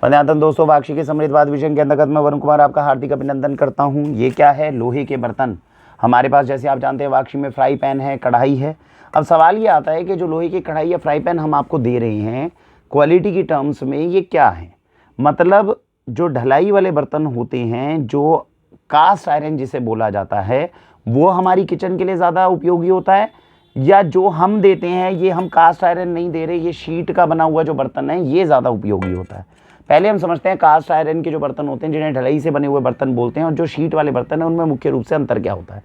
वंदनातन दोस्तों, वाक्षी के समृद्धवाद विषय के अंतर्गत मैं वरुण कुमार आपका हार्दिक अभिनंदन करता हूं। ये क्या है? लोहे के बर्तन हमारे पास। जैसे आप जानते हैं वाक्षी में फ्राई पैन है, कढ़ाई है। अब सवाल ये आता है कि जो लोहे की कढ़ाई या फ्राई पैन हम आपको दे रहे हैं क्वालिटी की टर्म्स में, ये क्या है? मतलब जो ढलाई वाले बर्तन होते हैं, जो कास्ट आयरन जिसे बोला जाता है, वो हमारी किचन के लिए ज़्यादा उपयोगी होता है, या जो हम देते हैं ये हम कास्ट आयरन नहीं दे रहे, ये शीट का बना हुआ जो बर्तन है ये ज़्यादा उपयोगी होता है? पहले हम समझते हैं कास्ट आयरन के जो बर्तन होते हैं, जिन्हें ढलाई से बने हुए बर्तन बोलते हैं, और जो शीट वाले बर्तन हैं उनमें मुख्य रूप से अंतर क्या होता है।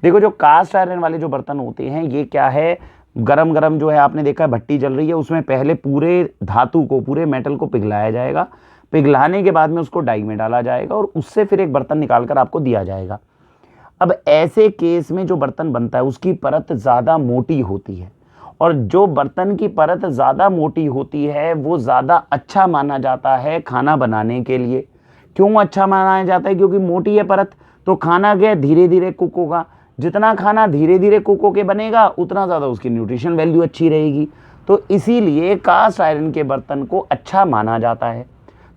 देखो, जो कास्ट आयरन वाले जो बर्तन होते हैं ये क्या है, गरम गरम जो है आपने देखा है भट्टी जल रही है, उसमें पहले पूरे धातु को, पूरे मेटल को पिघलाया जाएगा। पिघलाने के बाद में उसको डाई में डाला जाएगा और उससे फिर एक बर्तन निकाल कर आपको दिया जाएगा। अब ऐसे केस में जो बर्तन बनता है उसकी परत ज़्यादा मोटी होती है, और जो बर्तन की परत ज़्यादा मोटी होती है वो ज़्यादा अच्छा माना जाता है खाना बनाने के लिए। क्यों अच्छा माना जाता है? क्योंकि मोटी है परत, तो खाना क्या धीरे धीरे कुक होगा। जितना खाना धीरे धीरे कुक होके बनेगा उतना ज़्यादा उसकी न्यूट्रिशन वैल्यू अच्छी रहेगी। तो इसीलिए कास्ट आयरन के बर्तन को अच्छा माना जाता है।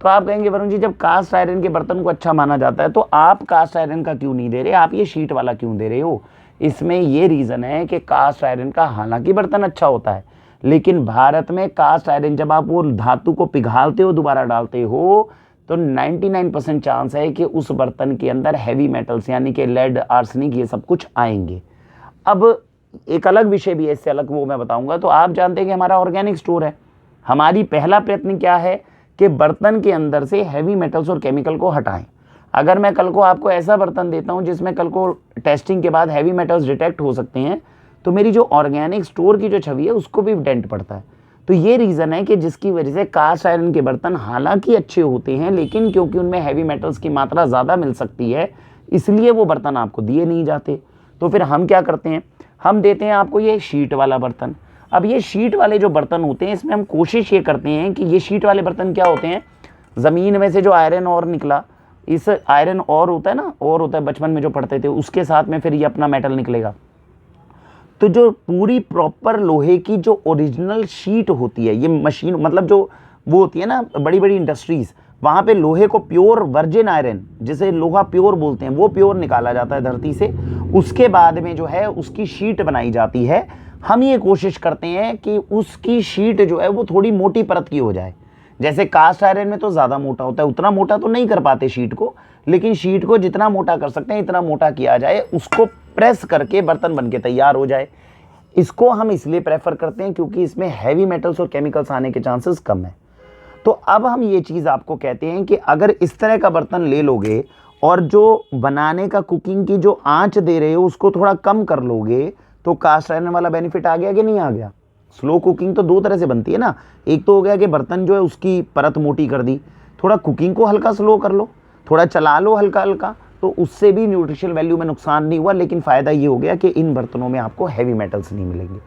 तो आप कहेंगे वरुण जी, जब कास्ट आयरन के बर्तन को अच्छा माना जाता है तो आप कास्ट आयरन का क्यों नहीं दे रहे, आप ये शीट वाला क्यों दे रहे हो? इसमें ये रीज़न है कि कास्ट आयरन का हालांकि बर्तन अच्छा होता है, लेकिन भारत में कास्ट आयरन जब आप वो धातु को पिघालते हो, दोबारा डालते हो, तो 99% चांस है कि उस बर्तन के अंदर हैवी मेटल्स यानी कि लेड, आर्सेनिक, ये सब कुछ आएंगे। अब एक अलग विषय भी है इससे अलग, वो मैं बताऊंगा। तो आप जानते हैं कि हमारा ऑर्गेनिक स्टोर है। हमारी पहला प्रयत्न क्या है कि बर्तन के अंदर से हैवी मेटल्स और केमिकल को हटाएं। अगर मैं कल को आपको ऐसा बर्तन देता हूं जिसमें कल को टेस्टिंग के बाद हैवी मेटल्स डिटेक्ट हो सकते हैं, तो मेरी जो ऑर्गेनिक स्टोर की जो छवि है उसको भी डेंट पड़ता है। तो ये रीज़न है कि जिसकी वजह से कास्ट आयरन के बर्तन हालांकि अच्छे होते हैं, लेकिन क्योंकि उनमें हैवी मेटल्स की मात्रा ज़्यादा मिल सकती है, इसलिए वो बर्तन आपको दिए नहीं जाते। तो फिर हम क्या करते हैं, हम देते हैं आपको ये शीट वाला बर्तन। अब ये शीट वाले जो बर्तन होते हैं, इसमें हम कोशिश ये करते हैं कि ये शीट वाले बर्तन क्या होते हैं, ज़मीन में से जो आयरन और निकला, इस आयरन और होता है ना, और होता है बचपन में जो पढ़ते थे, उसके साथ में फिर ये अपना मेटल निकलेगा। तो जो पूरी प्रॉपर लोहे की जो ओरिजिनल शीट होती है, ये मशीन मतलब जो वो होती है ना बड़ी बड़ी इंडस्ट्रीज़, वहाँ पे लोहे को प्योर वर्जिन आयरन, जिसे लोहा प्योर बोलते हैं, वो प्योर निकाला जाता है धरती से। उसके बाद में जो है उसकी शीट बनाई जाती है। हम ये कोशिश करते हैं कि उसकी शीट जो है वो थोड़ी मोटी परत की हो जाए। जैसे कास्ट आयरन में तो ज़्यादा मोटा होता है, उतना मोटा तो नहीं कर पाते शीट को, लेकिन शीट को जितना मोटा कर सकते हैं इतना मोटा किया जाए, उसको प्रेस करके बर्तन बन के तैयार हो जाए। इसको हम इसलिए प्रेफर करते हैं क्योंकि इसमें हैवी मेटल्स और केमिकल्स आने के चांसेस कम है। तो अब हम ये चीज़ आपको कहते हैं कि अगर इस तरह का बर्तन ले लोगे और जो बनाने का, कुकिंग की जो आँच दे रहे हो उसको थोड़ा कम कर लोगे, तो कास्ट आयरन वाला बेनिफिट आ गया कि नहीं आ गया? स्लो कुकिंग तो दो तरह से बनती है ना। एक तो हो गया कि बर्तन जो है उसकी परत मोटी कर दी, थोड़ा कुकिंग को हल्का स्लो कर लो, थोड़ा चला लो हल्का हल्का, तो उससे भी न्यूट्रिशनल वैल्यू में नुकसान नहीं हुआ, लेकिन फ़ायदा ये हो गया कि इन बर्तनों में आपको हैवी मेटल्स नहीं मिलेंगे।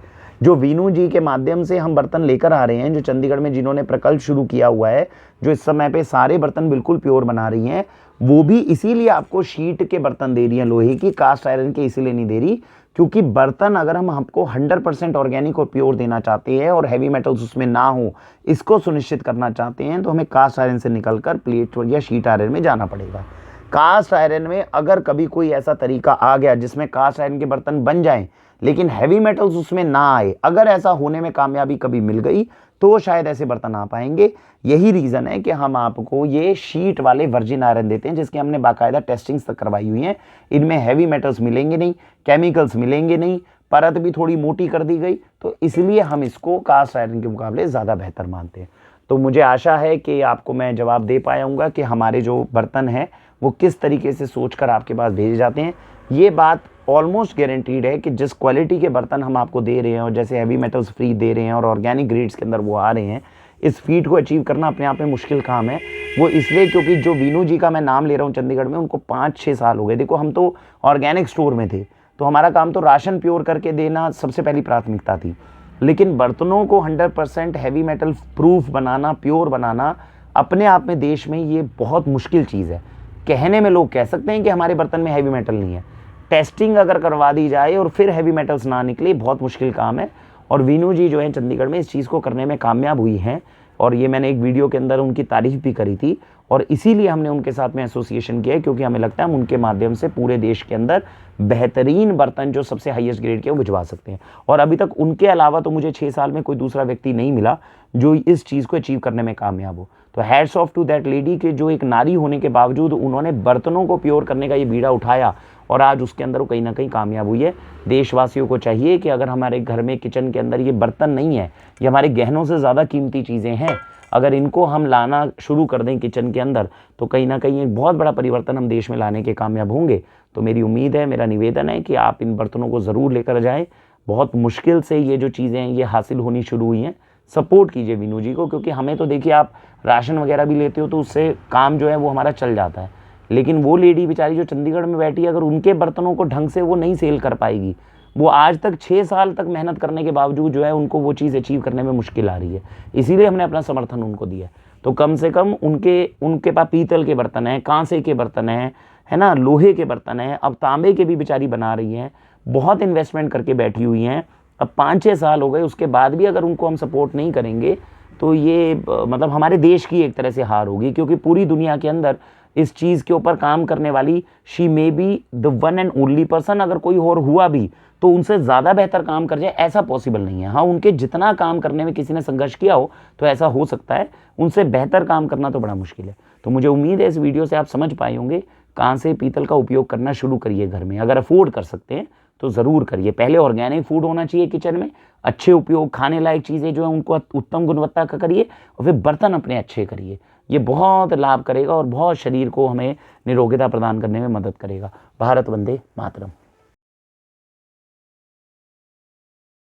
जो वीनू जी के माध्यम से हम बर्तन लेकर आ रहे हैं, जो चंडीगढ़ में जिन्होंने प्रकल्प शुरू किया हुआ है, जो इस समय पे सारे बर्तन बिल्कुल प्योर बना रही हैं, वो भी इसीलिए आपको शीट के बर्तन दे रही हैं, लोहे की, कास्ट आयरन के इसीलिए नहीं दे रही, क्योंकि बर्तन अगर हम आपको 100% ऑर्गेनिक और प्योर देना चाहते हैं और हैवी मेटल्स उसमें ना हो, इसको सुनिश्चित करना चाहते हैं, तो हमें कास्ट आयरन से निकलकर प्लेट या शीट आयरन में जाना पड़ेगा। कास्ट आयरन में अगर कभी कोई ऐसा तरीका आ गया जिसमें कास्ट आयरन के बर्तन बन जाएं लेकिन हैवी मेटल्स उसमें ना आए, अगर ऐसा होने में कामयाबी कभी मिल गई तो शायद ऐसे बर्तन आ पाएंगे। यही रीज़न है कि हम आपको ये शीट वाले वर्जिन आयरन देते हैं, जिसकी हमने बाकायदा टेस्टिंग्स तक करवाई हुई हैं। इनमें हैवी मेटल्स मिलेंगे नहीं, केमिकल्स मिलेंगे नहीं, परत भी थोड़ी मोटी कर दी गई, तो इसलिए हम इसको कास्ट आयरन के मुकाबले ज़्यादा बेहतर मानते हैं। तो मुझे आशा है कि आपको मैं जवाब दे पाया हूँगा कि हमारे जो बर्तन हैं वो किस तरीके से सोचकर आपके पास भेजे जाते हैं। ये बात ऑलमोस्ट गारंटीड है कि जिस क्वालिटी के बर्तन हम आपको दे रहे हैं, और जैसे हैवी मेटल्स फ्री दे रहे हैं और ऑर्गेनिक ग्रेड्स के अंदर वो आ रहे हैं, इस फीट को अचीव करना अपने आप में मुश्किल काम है। वो इसलिए क्योंकि जो वीनू जी का मैं नाम ले रहा हूँ चंडीगढ़ में, उनको 5-6 साल हो गए। देखो, हम तो ऑर्गेनिक स्टोर में थे, तो हमारा काम तो राशन प्योर करके देना सबसे पहली प्राथमिकता थी, लेकिन बर्तनों को 100% हैवी मेटल प्रूफ बनाना, प्योर बनाना, अपने आप में देश में ये बहुत मुश्किल चीज़ है। कहने में लोग कह सकते हैं कि हमारे बर्तन में हैवी मेटल नहीं है, टेस्टिंग अगर करवा दी जाए और फिर हैवी मेटल्स ना निकले, बहुत मुश्किल काम है। और वीनू जी जो है चंडीगढ़ में इस चीज़ को करने में कामयाब हुई हैं, और ये मैंने एक वीडियो के अंदर उनकी तारीफ भी करी थी, और इसीलिए हमने उनके साथ में एसोसिएशन किया है, क्योंकि हमें लगता है हम उनके माध्यम से पूरे देश के अंदर बेहतरीन बर्तन जो सबसे हाईएस्ट ग्रेड के वो भिजवा सकते हैं। और अभी तक उनके अलावा तो मुझे 6 साल में कोई दूसरा व्यक्ति नहीं मिला जो इस चीज़ को अचीव करने में कामयाब हो। तो hats off to that lady के जो एक नारी होने के बावजूद उन्होंने बर्तनों को प्योर करने का ये बीड़ा उठाया और आज उसके अंदर वो कहीं ना कहीं कामयाब हुई है। देशवासियों को चाहिए कि अगर हमारे घर में किचन के अंदर ये बर्तन नहीं है, ये हमारे गहनों से ज़्यादा कीमती चीज़ें हैं, अगर इनको हम लाना शुरू कर दें किचन के अंदर तो कहीं ना कहीं एक बहुत बड़ा परिवर्तन हम देश में लाने के कामयाब होंगे। तो मेरी उम्मीद है, मेरा निवेदन है कि आप इन बर्तनों को ज़रूर लेकर जाएं। बहुत मुश्किल से ये जो चीज़ें हैं ये हासिल होनी शुरू हुई हैं। सपोर्ट कीजिए वीनू जी को, क्योंकि हमें तो देखिए आप राशन वगैरह भी लेते हो तो उससे काम जो है वो हमारा चल जाता है, लेकिन वो लेडी बेचारी जो चंडीगढ़ में बैठी है, अगर उनके बर्तनों को ढंग से वो नहीं सेल कर पाएगी, वो आज तक 6 साल तक मेहनत करने के बावजूद जो है उनको वो चीज़ अचीव करने में मुश्किल आ रही है। इसीलिए हमने अपना समर्थन उनको दिया। तो कम से कम उनके पास पीतल के बर्तन हैं, कांसे के बर्तन हैं, है ना, लोहे के बर्तन हैं, अब तांबे के भी बेचारी बना रही हैं, बहुत इन्वेस्टमेंट करके बैठी हुई हैं। अब 5-6 साल हो गए, उसके बाद भी अगर उनको हम सपोर्ट नहीं करेंगे तो ये मतलब हमारे देश की एक तरह से हार होगी, क्योंकि पूरी दुनिया के अंदर इस चीज़ के ऊपर काम करने वाली she may be the one and only person. अगर कोई और हुआ भी तो उनसे ज़्यादा बेहतर काम कर जाए ऐसा पॉसिबल नहीं है। हाँ, उनके जितना काम करने में किसी ने संघर्ष किया हो तो ऐसा हो सकता है, उनसे बेहतर काम करना तो बड़ा मुश्किल है। तो मुझे उम्मीद है इस वीडियो से आप समझ पाए होंगे, कांसे पीतल का उपयोग करना शुरू करिए घर में। अगर अफोर्ड कर सकते हैं तो ज़रूर करिए। पहले ऑर्गेनिक फूड होना चाहिए किचन में, अच्छे उपयोग, खाने लायक चीज़ें जो है उनको उत्तम गुणवत्ता का करिए, और फिर बर्तन अपने अच्छे करिए। ये बहुत लाभ करेगा और बहुत शरीर को हमें निरोगिता प्रदान करने में मदद करेगा। भारत वंदे मातरम।